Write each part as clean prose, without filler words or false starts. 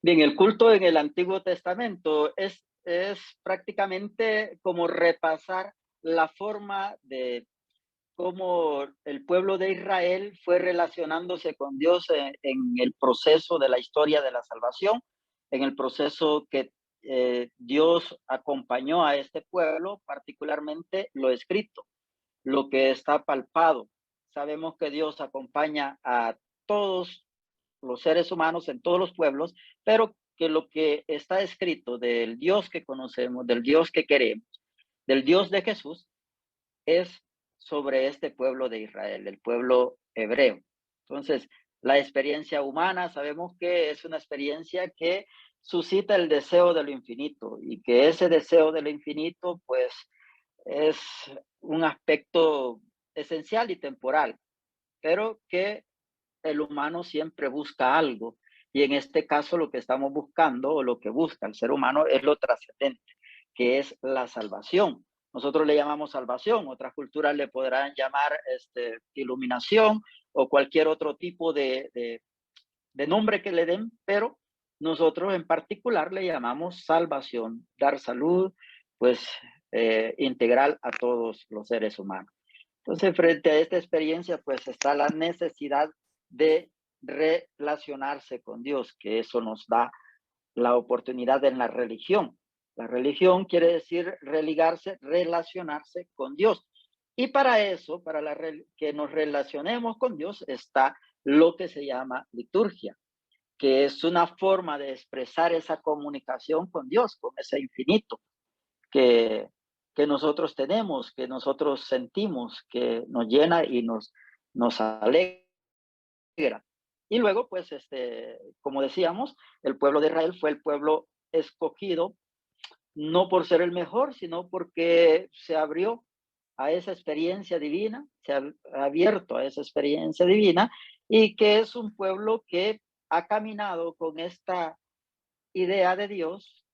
Bien, el culto en el Antiguo Testamento es prácticamente como repasar la forma de cómo el pueblo de Israel fue relacionándose con Dios en el proceso de la historia de la salvación, en el proceso que Dios acompañó a este pueblo, particularmente lo escrito, lo que está palpado. Sabemos que Dios acompaña a todos los seres humanos en todos los pueblos, pero que lo que está escrito del Dios que conocemos, del Dios que queremos, del Dios de Jesús, es sobre este pueblo de Israel, el pueblo hebreo. Entonces, la experiencia humana sabemos que es una experiencia que suscita el deseo de lo infinito y que ese deseo de lo infinito, pues, es un aspecto esencial y temporal, pero que el humano siempre busca algo. Y en este caso lo que estamos buscando o lo que busca el ser humano es lo trascendente, que es la salvación. Nosotros le llamamos salvación, otras culturas le podrán llamar iluminación o cualquier otro tipo de nombre que le den, pero nosotros en particular le llamamos salvación, dar salud, pues integral a todos los seres humanos. Entonces, frente a esta experiencia, pues está la necesidad de relacionarse con Dios, que eso nos da la oportunidad en la religión. La religión quiere decir religarse, relacionarse con Dios. Y para eso, para que nos relacionemos con Dios, está lo que se llama liturgia, que es una forma de expresar esa comunicación con Dios, con ese infinito que, que nosotros tenemos, que nosotros sentimos, que nos llena y nos alegra. Y luego, pues, como decíamos, el pueblo de Israel fue el pueblo escogido, no por ser el mejor, sino porque se abrió a esa experiencia divina, se ha abierto a esa experiencia divina y que es un pueblo que ha caminado con esta idea de Dios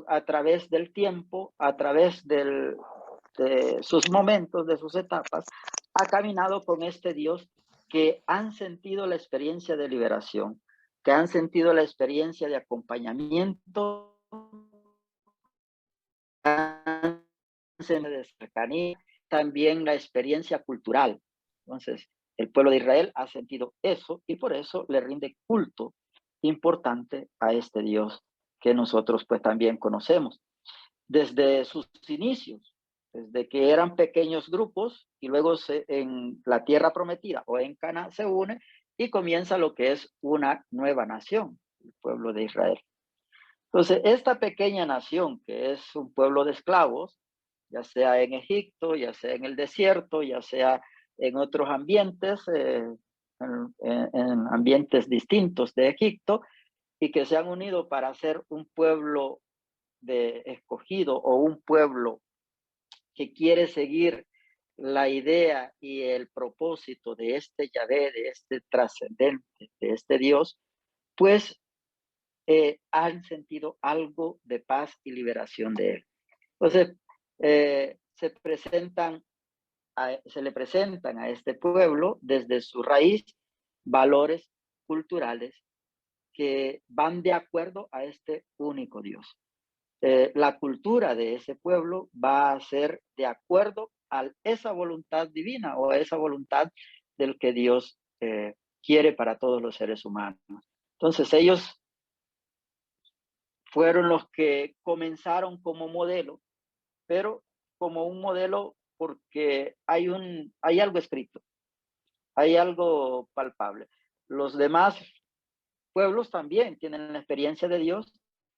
a través del tiempo, a través de sus momentos, de sus etapas, ha caminado con este Dios que han sentido la experiencia de liberación, que han sentido la experiencia de acompañamiento, de cercanía, también la experiencia cultural. Entonces, el pueblo de Israel ha sentido eso y por eso le rinde culto importante a este Dios que nosotros pues también conocemos. Desde sus inicios, desde que eran pequeños grupos y luego en la tierra prometida o en Cana se une y comienza lo que es una nueva nación, el pueblo de Israel. Entonces, esta pequeña nación, que es un pueblo de esclavos, ya sea en Egipto, ya sea en el desierto, ya sea en otros ambientes, en ambientes distintos de Egipto, y que se han unido para ser un pueblo de escogido o un pueblo que quiere seguir la idea y el propósito de este Yahvé, de este trascendente, de este Dios, pues han sentido algo de paz y liberación de él. Entonces, se le presentan a este pueblo desde su raíz valores culturales que van de acuerdo a este único Dios. La cultura de ese pueblo va a ser de acuerdo a esa voluntad divina o a esa voluntad del que Dios quiere para todos los seres humanos. Entonces ellos fueron los que comenzaron como modelo, pero como un modelo porque hay algo escrito, hay algo palpable. Los demás pueblos también tienen la experiencia de Dios,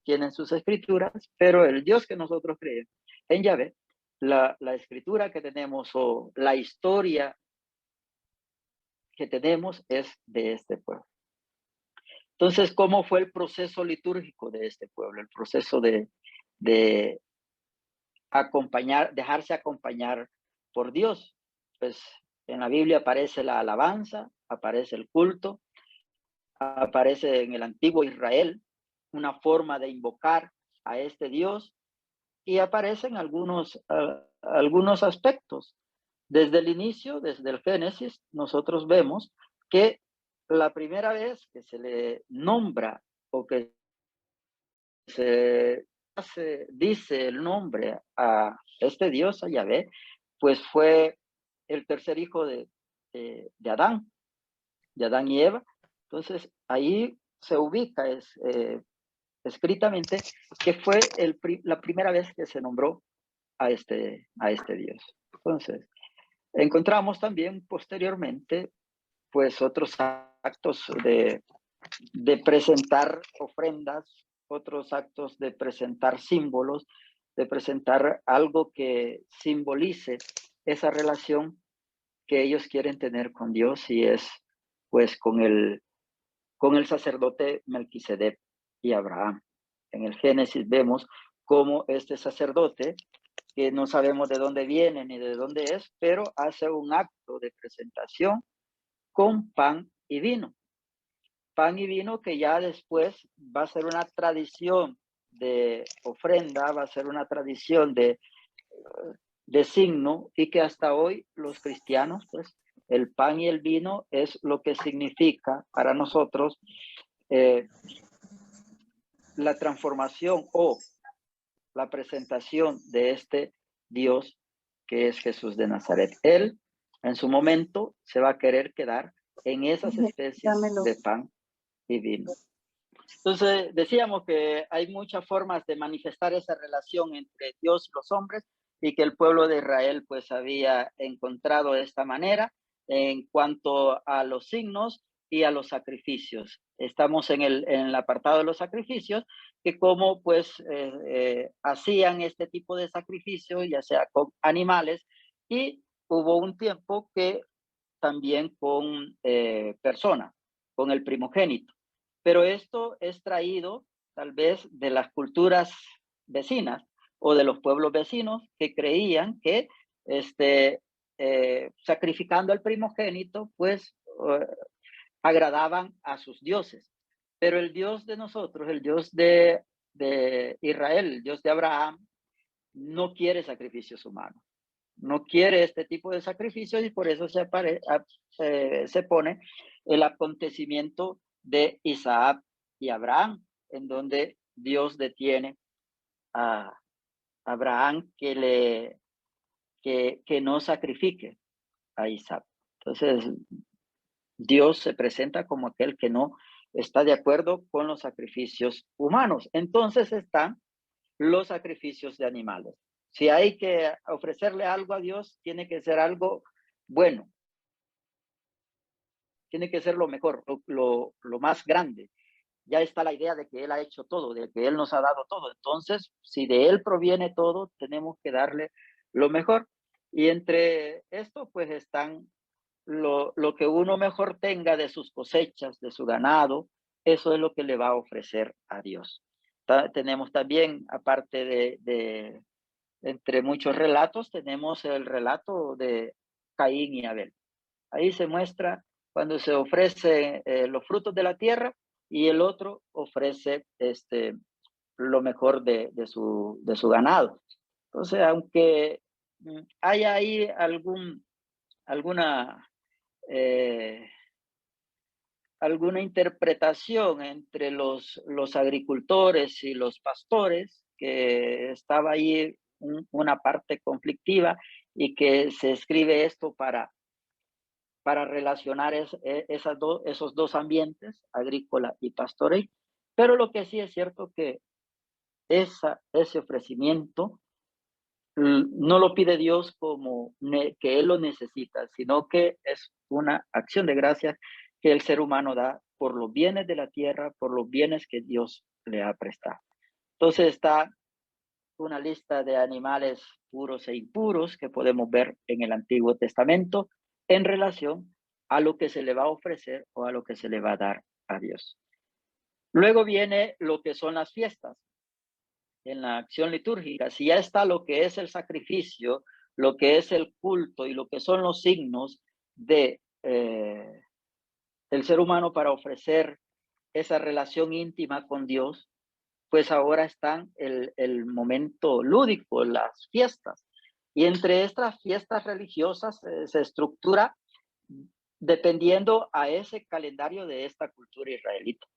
tienen sus escrituras, pero el Dios que nosotros creemos en Yahvé, la escritura que tenemos o la historia que tenemos es de este pueblo. Entonces, ¿cómo fue el proceso litúrgico de este pueblo? El proceso de dejarse acompañar por Dios. Pues en la Biblia aparece la alabanza, aparece el culto, aparece en el antiguo Israel una forma de invocar a este Dios y aparecen algunos aspectos. Desde el inicio, desde el Génesis, nosotros vemos que la primera vez que se le nombra o que se dice el nombre a este Dios, a Yahvé, pues fue el tercer hijo de Adán, de Adán y Eva. Entonces, ahí se ubica escritamente que fue la primera vez que se nombró a este Dios. Entonces, encontramos también posteriormente, pues, otros actos de presentar ofrendas, otros actos de presentar símbolos, de presentar algo que simbolice esa relación que ellos quieren tener con Dios, y es pues con el sacerdote Melquisedec y Abraham. En el Génesis vemos cómo este sacerdote, que no sabemos de dónde viene ni de dónde es, pero hace un acto de presentación con pan y vino. Pan y vino que ya después va a ser una tradición de ofrenda, va a ser una tradición de signo, y que hasta hoy los cristianos, pues el pan y el vino es lo que significa para nosotros la transformación o la presentación de este Dios que es Jesús de Nazaret. Él en su momento se va a querer quedar en esas especies de pan y vino. Entonces decíamos que hay muchas formas de manifestar esa relación entre Dios y los hombres, y que el pueblo de Israel pues había encontrado esta manera en cuanto a los signos y a los sacrificios. Estamos en el apartado de los sacrificios, que como pues hacían este tipo de sacrificios, ya sea con animales, y hubo un tiempo que también con personas, con el primogénito. Pero esto es traído tal vez de las culturas vecinas o de los pueblos vecinos, que creían que sacrificando al primogénito, pues agradaban a sus dioses. Pero el Dios de nosotros, el Dios de Israel, el Dios de Abraham, no quiere sacrificios humanos. No quiere este tipo de sacrificios, y por eso se pone el acontecimiento de Isaac y Abraham, en donde Dios detiene a Abraham que no sacrifique a Isaac. Entonces, Dios se presenta como aquel que no está de acuerdo con los sacrificios humanos. Entonces están los sacrificios de animales. Si hay que ofrecerle algo a Dios, tiene que ser algo bueno, tiene que ser lo mejor, lo más grande. Ya está la idea de que Él ha hecho todo, de que Él nos ha dado todo. Entonces, si de Él proviene todo, tenemos que darle lo mejor. Y entre esto, pues están lo que uno mejor tenga de sus cosechas, de su ganado, eso es lo que le va a ofrecer a Dios. Tenemos también, aparte de entre muchos relatos, tenemos el relato de Caín y Abel. Ahí se muestra cuando se ofrece los frutos de la tierra, y el otro ofrece lo mejor de su ganado. Entonces, aunque haya ahí alguna interpretación entre los agricultores y los pastores, que estaba ahí una parte conflictiva, y que se escribe esto para relacionar esos dos ambientes, agrícola y pastoril. Pero lo que sí es cierto que ese ofrecimiento no lo pide Dios como que Él lo necesita, sino que es una acción de gracias que el ser humano da por los bienes de la tierra, por los bienes que Dios le ha prestado. Entonces está una lista de animales puros e impuros que podemos ver en el Antiguo Testamento en relación a lo que se le va a ofrecer o a lo que se le va a dar a Dios. Luego viene lo que son las fiestas en la acción litúrgica. Si ya está lo que es el sacrificio, lo que es el culto y lo que son los signos de el ser humano para ofrecer esa relación íntima con Dios, pues ahora están el momento lúdico, las fiestas. Y entre estas fiestas religiosas se estructura dependiendo a ese calendario de esta cultura israelita.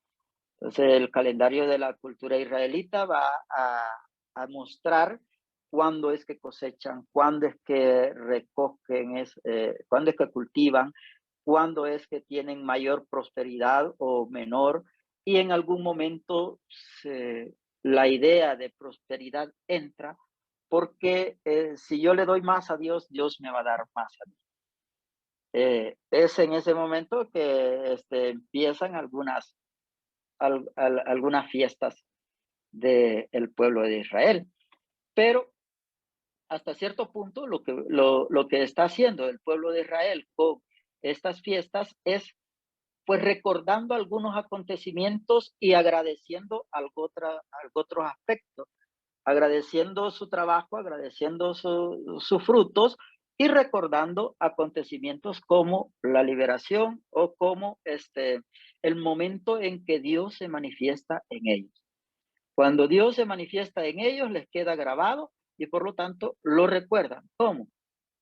Entonces, el calendario de la cultura israelita va a mostrar cuándo es que cosechan, cuándo es que recogen, cuándo es que cultivan, cuándo es que tienen mayor prosperidad o menor, y en algún momento la idea de prosperidad entra, porque si yo le doy más a Dios, Dios me va a dar más a mí. Es en ese momento que empiezan algunas fiestas del pueblo de Israel. Pero hasta cierto punto lo que está haciendo el pueblo de Israel con estas fiestas es pues recordando algunos acontecimientos y agradeciendo otros aspectos, agradeciendo su trabajo, agradeciendo sus frutos y recordando acontecimientos como la liberación o como el momento en que Dios se manifiesta en ellos. Cuando Dios se manifiesta en ellos, les queda grabado y por lo tanto lo recuerdan. ¿Cómo?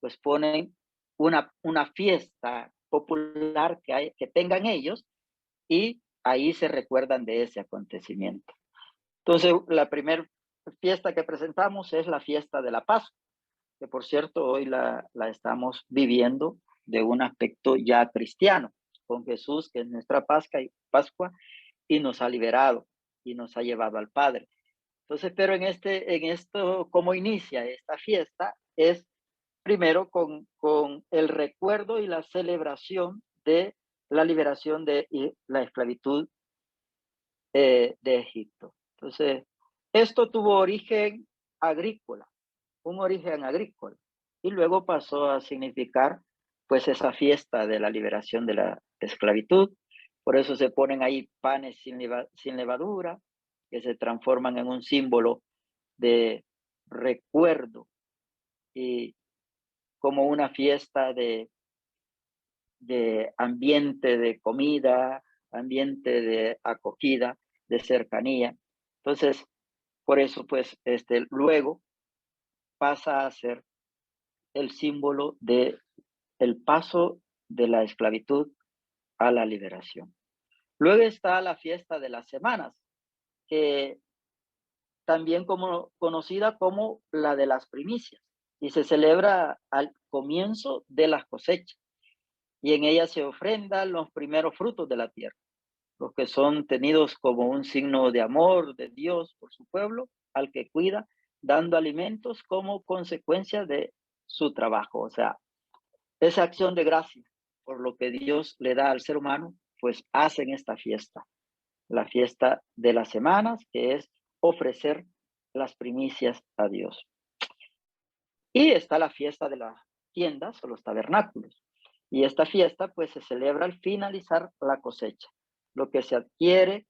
Pues ponen una fiesta popular que tengan ellos y ahí se recuerdan de ese acontecimiento. Entonces, la primera fiesta que presentamos es la fiesta de la Pascua, que por cierto hoy la estamos viviendo de un aspecto ya cristiano, con Jesús, que es nuestra Pascua, y nos ha liberado y nos ha llevado al Padre. Entonces, pero en esto, ¿cómo inicia esta fiesta? Es primero con el recuerdo y la celebración de la liberación de la esclavitud de Egipto. Entonces, esto tuvo origen agrícola, un origen agrícola, y luego pasó a significar pues esa fiesta de la liberación de la esclavitud. Por eso se ponen ahí panes sin levadura, que se transforman en un símbolo de recuerdo y como una fiesta de ambiente de comida, ambiente de acogida, de cercanía. Entonces, por eso, pues, luego pasa a ser el símbolo de el paso de la esclavitud a la liberación. Luego está la fiesta de las semanas, que también conocida como la de las primicias, y se celebra al comienzo de las cosechas, y en ella se ofrendan los primeros frutos de la tierra, los que son tenidos como un signo de amor de Dios por su pueblo, al que cuida, dando alimentos como consecuencia de su trabajo. O sea, esa acción de gracia por lo que Dios le da al ser humano, pues hacen esta fiesta, la fiesta de las semanas, que es ofrecer las primicias a Dios. Y está la fiesta de las tiendas o los tabernáculos. Y esta fiesta pues se celebra al finalizar la cosecha, lo que se adquiere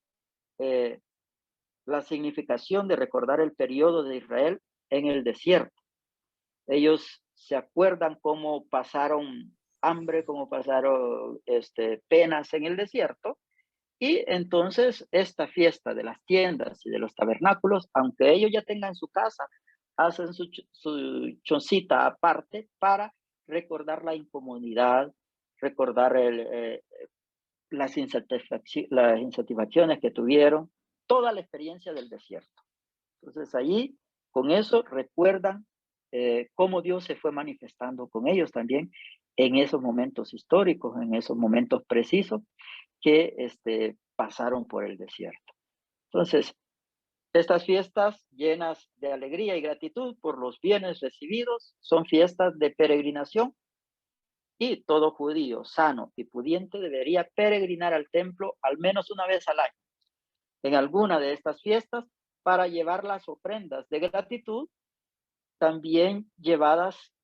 la significación de recordar el periodo de Israel en el desierto. Ellos se acuerdan cómo pasaron hambre, cómo pasaron penas en el desierto. Y entonces esta fiesta de las tiendas y de los tabernáculos, aunque ellos ya tengan su casa, hacen su choncita aparte para recordar la incomodidad, recordar las insatisfacciones que tuvieron, toda la experiencia del desierto. Entonces allí, con eso, recuerdan cómo Dios se fue manifestando con ellos también en esos momentos históricos, en esos momentos precisos que pasaron por el desierto. Entonces, estas fiestas llenas de alegría y gratitud por los bienes recibidos son fiestas de peregrinación y todo judío sano y pudiente debería peregrinar al templo al menos una vez al año en alguna de estas fiestas para llevar las ofrendas de gratitud, también llevadas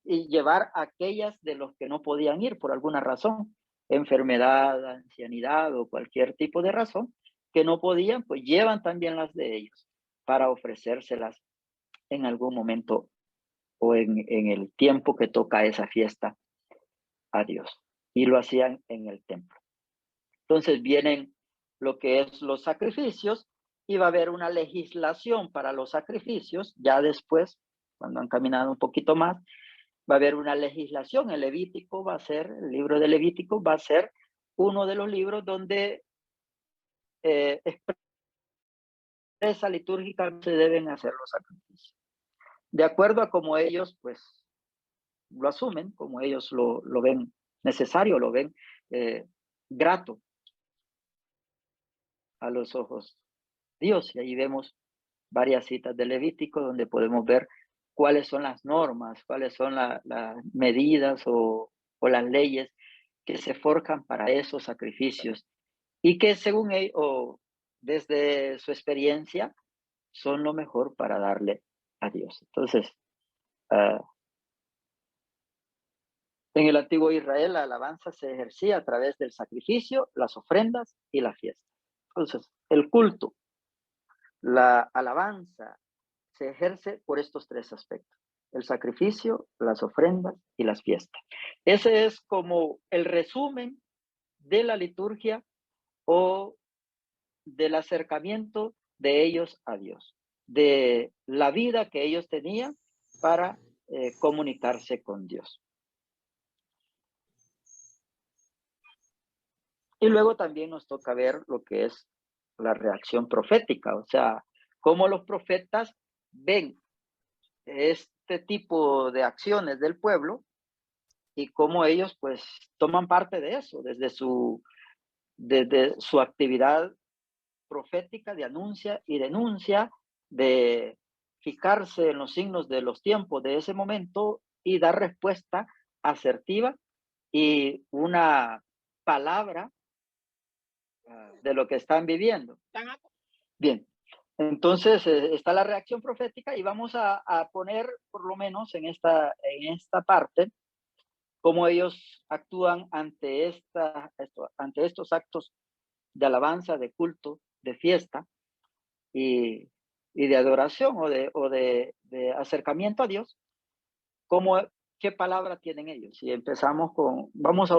y llevar aquellas de los que no podían ir por alguna razón, enfermedad, ancianidad o cualquier tipo de razón, que no podían, pues llevan también las de ellos para ofrecérselas en algún momento o en el tiempo que toca esa fiesta a Dios. Y lo hacían en el templo. Entonces vienen lo que es los sacrificios y va a haber una legislación para los sacrificios ya después, cuando han caminado un poquito más, va a haber una legislación. El libro de Levítico va a ser uno de los libros donde expresa litúrgica se deben hacer los sacrificios. De acuerdo a cómo ellos, pues, lo asumen, como ellos lo ven necesario, lo ven grato a los ojos de Dios. Y ahí vemos varias citas de Levítico donde podemos ver cuáles son las normas, cuáles son las medidas o las leyes que se forjan para esos sacrificios y que según ellos, o desde su experiencia, son lo mejor para darle a Dios. Entonces, en el antiguo Israel, la alabanza se ejercía a través del sacrificio, las ofrendas y la fiesta. Entonces, el culto, la alabanza, se ejerce por estos tres aspectos: el sacrificio, las ofrendas y las fiestas. Ese es como el resumen de la liturgia o del acercamiento de ellos a Dios, de la vida que ellos tenían para comunicarse con Dios. Y luego también nos toca ver lo que es la reacción profética, o sea, cómo los profetas ven este tipo de acciones del pueblo y cómo ellos pues toman parte de eso desde su actividad profética de anuncia y denuncia, de fijarse en los signos de los tiempos de ese momento y dar respuesta asertiva y una palabra de lo que están viviendo. Bien, entonces está la reacción profética y vamos a poner por lo menos en esta parte cómo ellos actúan ante estos actos de alabanza, de culto, de fiesta y de adoración o de acercamiento a Dios. ¿Qué palabra tienen ellos? Y empezamos vamos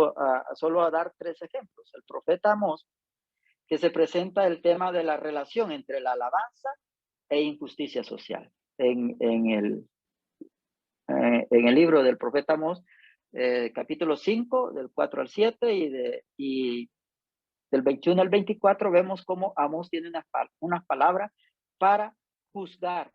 solo a dar 3 ejemplos. El profeta Amós, que se presenta el tema de la relación entre la alabanza e injusticia social. En el libro del profeta Amós, capítulo 5, del 4 al 7 y del 21 al 24, vemos cómo Amós tiene unas palabras para juzgar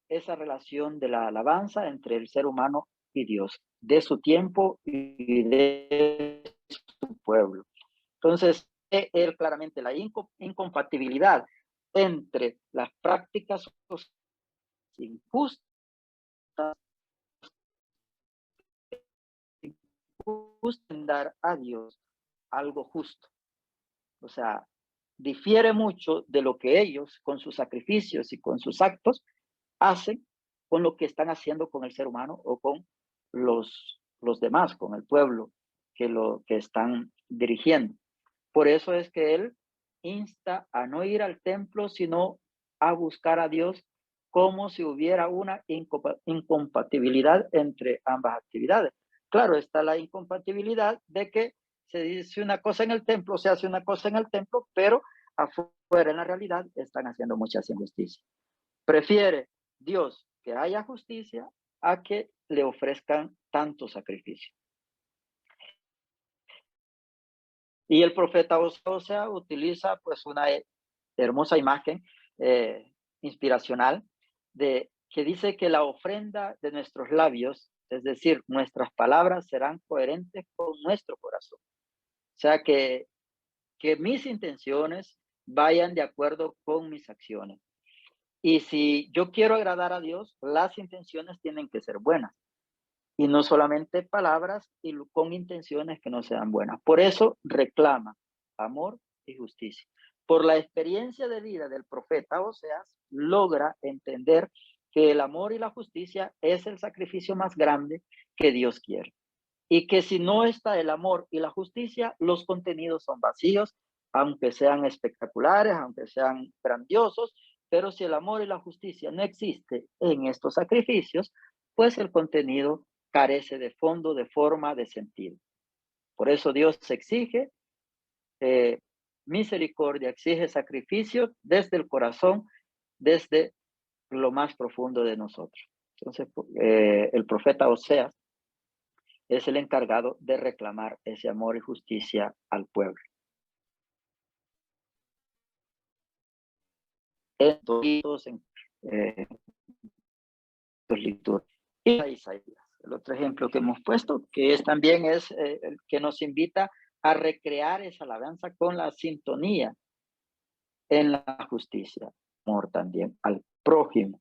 esa relación de la alabanza entre el ser humano y Dios, de su tiempo y de su pueblo. Entonces, él claramente la incompatibilidad entre las prácticas injustas en dar a Dios algo justo. O sea, difiere mucho de lo que ellos, con sus sacrificios y con sus actos, hacen con lo que están haciendo con el ser humano o con los demás, con el pueblo que están dirigiendo. Por eso es que él insta a no ir al templo, sino a buscar a Dios, como si hubiera una incompatibilidad entre ambas actividades. Claro, está la incompatibilidad de que se dice una cosa en el templo, se hace una cosa en el templo, pero afuera en la realidad están haciendo muchas injusticias. Prefiere Dios que haya justicia a que le ofrezcan tanto sacrificio. Y el profeta Osea utiliza pues una hermosa imagen inspiracional que dice que la ofrenda de nuestros labios, es decir, nuestras palabras, serán coherentes con nuestro corazón. O sea, que mis intenciones vayan de acuerdo con mis acciones. Y si yo quiero agradar a Dios, las intenciones tienen que ser buenas. Y no solamente palabras y con intenciones que no sean buenas. Por eso reclama amor y justicia. Por la experiencia de vida del profeta Oseas, logra entender que el amor y la justicia es el sacrificio más grande que Dios quiere. Y que si no está el amor y la justicia, los contenidos son vacíos, aunque sean espectaculares, aunque sean grandiosos, pero si el amor y la justicia no existe en estos sacrificios, pues el contenido carece de fondo, de forma, de sentido. Por eso Dios exige misericordia, exige sacrificio desde el corazón, desde lo más profundo de nosotros. Entonces, el profeta Oseas es el encargado de reclamar ese amor y justicia al pueblo. en todos, en los liturgias. Y Isaías, el otro ejemplo que hemos puesto, que es también el que nos invita a recrear esa alabanza con la sintonía en la justicia, amor también al prójimo.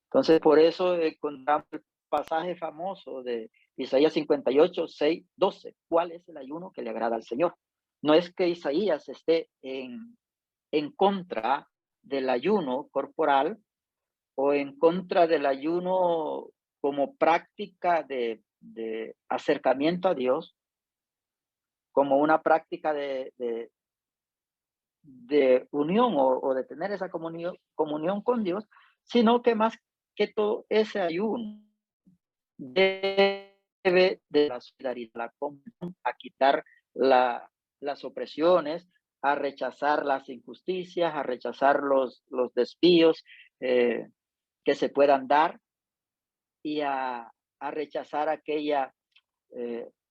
Entonces, por eso encontramos el pasaje famoso de Isaías 58, 6, 12. ¿Cuál es el ayuno que le agrada al Señor? No es que Isaías esté en contra del ayuno corporal o en contra del ayuno como práctica de acercamiento a Dios, como una práctica de unión o de tener esa comunión con Dios, sino que más que todo ese ayuno debe de la solidaridad, la comunión, a quitar las opresiones, a rechazar las injusticias, a rechazar los desvíos que se puedan dar y a rechazar aquella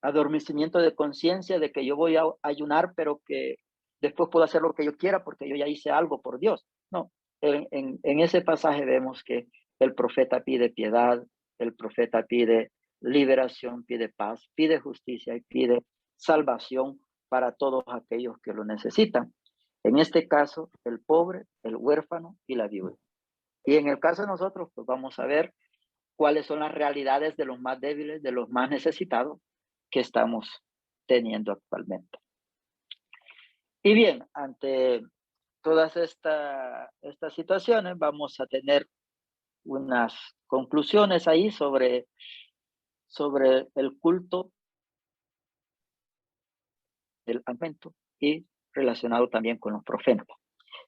adormecimiento de conciencia de que yo voy a ayunar, pero que después puedo hacer lo que yo quiera porque yo ya hice algo por Dios. No, en ese pasaje vemos que el profeta pide piedad, el profeta pide liberación, pide paz, pide justicia y pide salvación para todos aquellos que lo necesitan. En este caso, el pobre, el huérfano y la viuda. Y en el caso de nosotros, pues vamos a ver cuáles son las realidades de los más débiles, de los más necesitados que estamos teniendo actualmente. Y bien, ante todas estas situaciones, vamos a tener unas conclusiones ahí sobre el culto del Adviento y relacionado también con los profetas.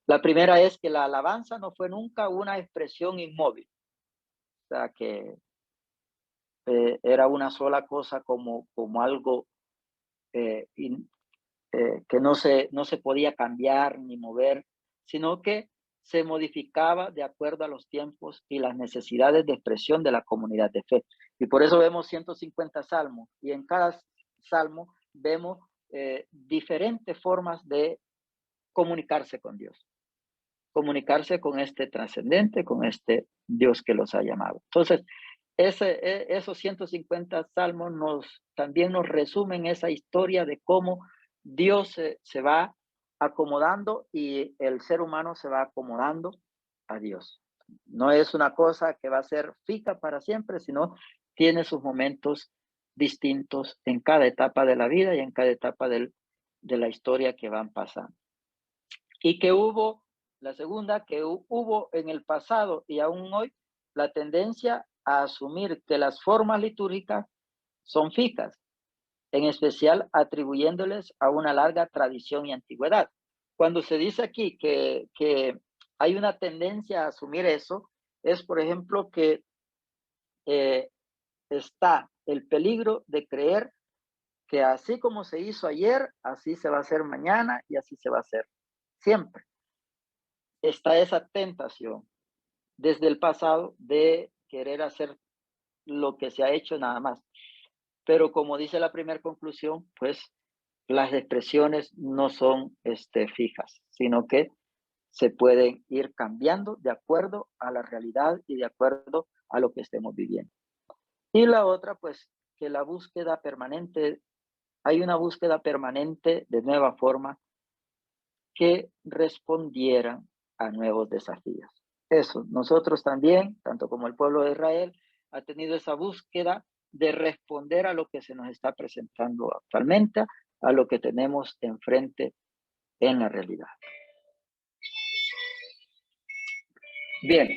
La primera es que la alabanza no fue nunca una expresión inmóvil, o sea, que era una sola cosa como algo que no se podía cambiar ni mover, sino que se modificaba de acuerdo a los tiempos y las necesidades de expresión de la comunidad de fe. Y por eso vemos 150 salmos, y en cada salmo vemos diferentes formas de comunicarse con Dios, comunicarse con este trascendente, con este Dios que los ha llamado. Entonces, esos 150 salmos también nos resumen esa historia de cómo Dios se va acomodando y el ser humano se va acomodando a Dios. No es una cosa que va a ser fija para siempre, sino tiene sus momentos distintos en cada etapa de la vida y en cada etapa de la historia que van pasando. Y que la segunda, que hubo en el pasado y aún hoy la tendencia a asumir que las formas litúrgicas son fijas, en especial atribuyéndoles a una larga tradición y antigüedad. Cuando se dice aquí que hay una tendencia a asumir eso, es por ejemplo que está el peligro de creer que así como se hizo ayer, así se va a hacer mañana y así se va a hacer siempre. Está esa tentación desde el pasado de querer hacer lo que se ha hecho nada más. Pero como dice la primera conclusión, pues las expresiones no son fijas, sino que se pueden ir cambiando de acuerdo a la realidad y de acuerdo a lo que estemos viviendo. Y la otra, pues, que la búsqueda permanente, hay una búsqueda permanente de nueva forma que respondieran a nuevos desafíos. Eso, nosotros también, tanto como el pueblo de Israel, ha tenido esa búsqueda de responder a lo que se nos está presentando actualmente, a lo que tenemos enfrente en la realidad. Bien,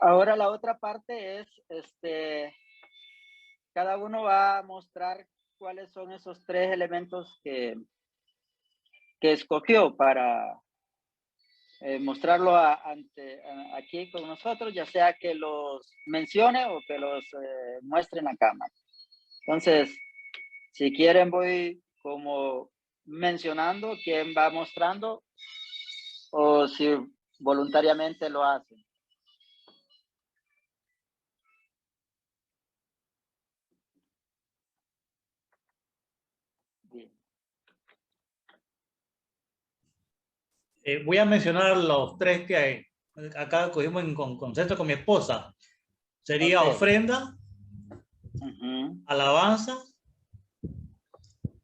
ahora la otra parte es, cada uno va a mostrar cuáles son esos tres elementos que escogió para mostrarlo aquí con nosotros, ya sea que los mencione o que los muestre en la cámara. Entonces, si quieren voy como mencionando quién va mostrando o si voluntariamente lo hacen. Bien. Voy a mencionar los tres que acá cogimos en concepto con mi esposa, sería Ok. ofrenda, Ujú. alabanza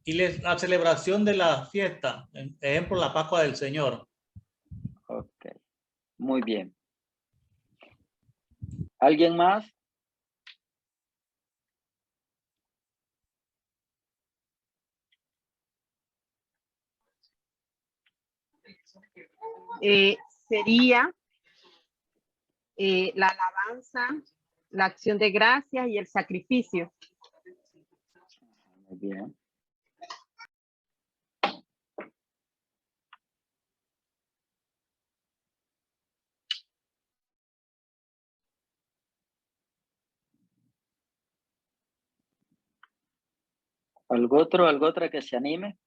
y la celebración de la fiesta, ejemplo, la Pascua del Señor. Ok. Muy bien. ¿Alguien más? Sería la alabanza, la acción de gracias y el sacrificio. Muy bien. ¿Algo otra que se anime?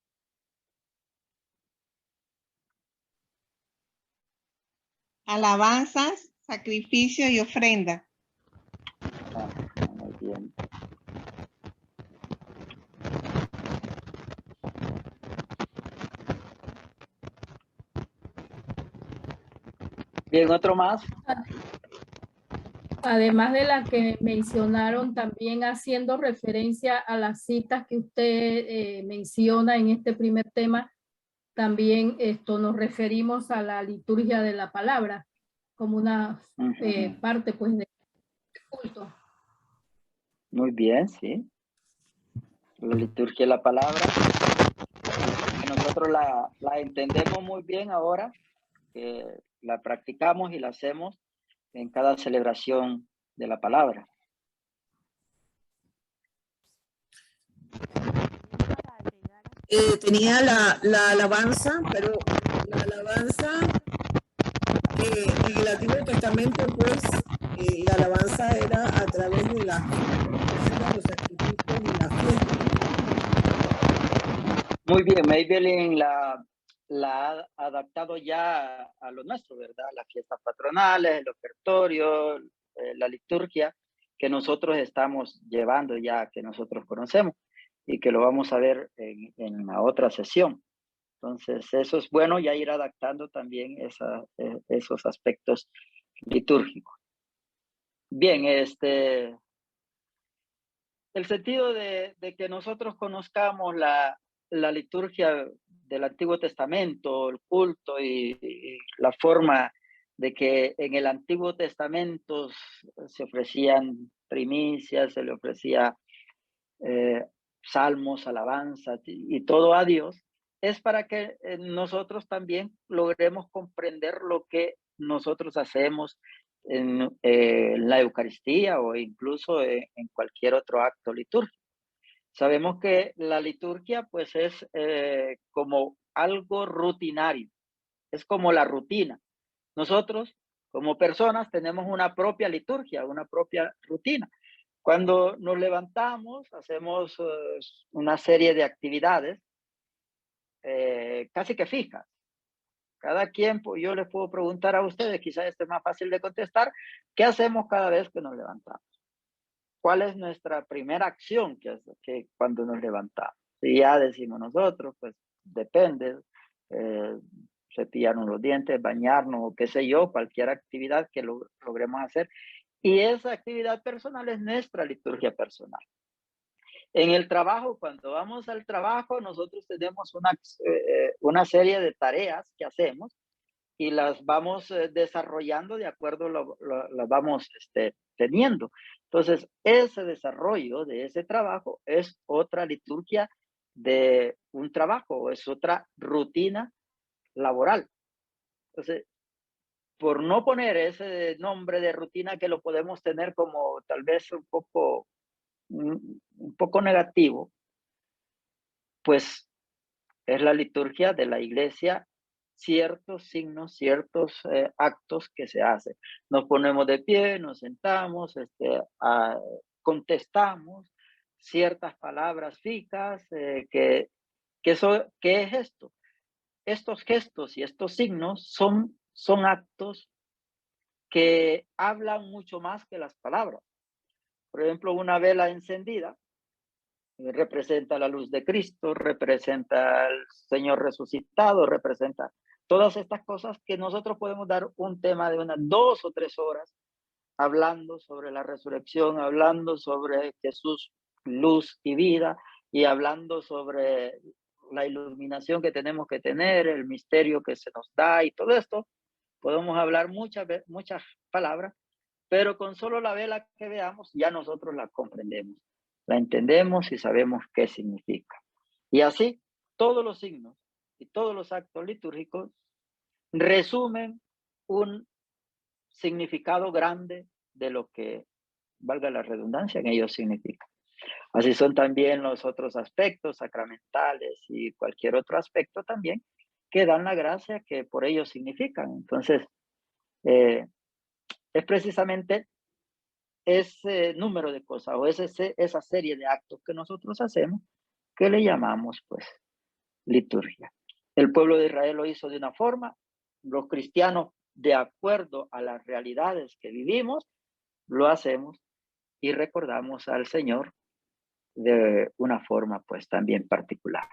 Alabanzas, sacrificio y ofrenda. Ah, muy bien. Bien, ¿otro más? Además de la que mencionaron, también haciendo referencia a las citas que usted menciona en este primer tema, también nos referimos a la liturgia de la palabra como una parte pues de culto. Muy bien, sí. La liturgia de la palabra. Nosotros la entendemos muy bien ahora, que la practicamos y la hacemos en cada celebración de la palabra. Tenía la alabanza, pero la alabanza en el Antiguo Testamento, pues la alabanza era a través de los sacrificios y la fiesta. Muy bien, Maybelline la ha adaptado ya a lo nuestro, ¿verdad? Las fiestas patronales, el ofertorio, la liturgia que nosotros estamos llevando ya, que nosotros conocemos y que lo vamos a ver en la otra sesión. Entonces, eso es bueno, ya ir adaptando también esos aspectos litúrgicos. Bien, el sentido de que nosotros conozcamos la liturgia del Antiguo Testamento, el culto y la forma de que en el Antiguo Testamento se ofrecían primicias, se le ofrecía salmos, alabanzas y todo a Dios, es para que nosotros también logremos comprender lo que nosotros hacemos en la Eucaristía o incluso en cualquier otro acto litúrgico. Sabemos que la liturgia pues es como algo rutinario, es como la rutina. Nosotros como personas tenemos una propia liturgia, una propia rutina. Cuando nos levantamos, hacemos una serie de actividades casi que fijas. Cada quien, yo les puedo preguntar a ustedes, quizás este es más fácil de contestar, ¿qué hacemos cada vez que nos levantamos? ¿Cuál es nuestra primera acción que cuando nos levantamos? Si ya decimos nosotros, pues depende, cepillarnos los dientes, bañarnos o qué sé yo, cualquier actividad que logremos hacer. Y esa actividad personal es nuestra liturgia personal. En el trabajo, cuando vamos al trabajo, nosotros tenemos una serie de tareas que hacemos y las vamos desarrollando de acuerdo, las vamos teniendo. Entonces, ese desarrollo de ese trabajo es otra liturgia de un trabajo, es otra rutina laboral. Entonces, por no poner ese nombre de rutina que lo podemos tener como tal vez un poco negativo, pues es la liturgia de la iglesia, ciertos signos, ciertos actos que se hacen. Nos ponemos de pie, nos sentamos, contestamos ciertas palabras fijas, ¿qué es esto? Estos gestos y estos signos son actos que hablan mucho más que las palabras. Por ejemplo, una vela encendida representa la luz de Cristo, representa al Señor resucitado, representa todas estas cosas que nosotros podemos dar un tema de unas 2 o 3 horas hablando sobre la resurrección, hablando sobre Jesús, luz y vida, y hablando sobre la iluminación que tenemos que tener, el misterio que se nos da y todo esto. Podemos hablar muchas palabras, pero con solo la vela que veamos ya nosotros la comprendemos, la entendemos y sabemos qué significa. Y así todos los signos y todos los actos litúrgicos resumen un significado grande de lo que, valga la redundancia, en ellos significa. Así son también los otros aspectos sacramentales y cualquier otro aspecto también que dan la gracia que por ellos significan. Entonces, es precisamente ese número de cosas o esa serie de actos que nosotros hacemos que le llamamos pues liturgia. El pueblo de Israel lo hizo de una forma, los cristianos de acuerdo a las realidades que vivimos, lo hacemos y recordamos al Señor de una forma pues también particular.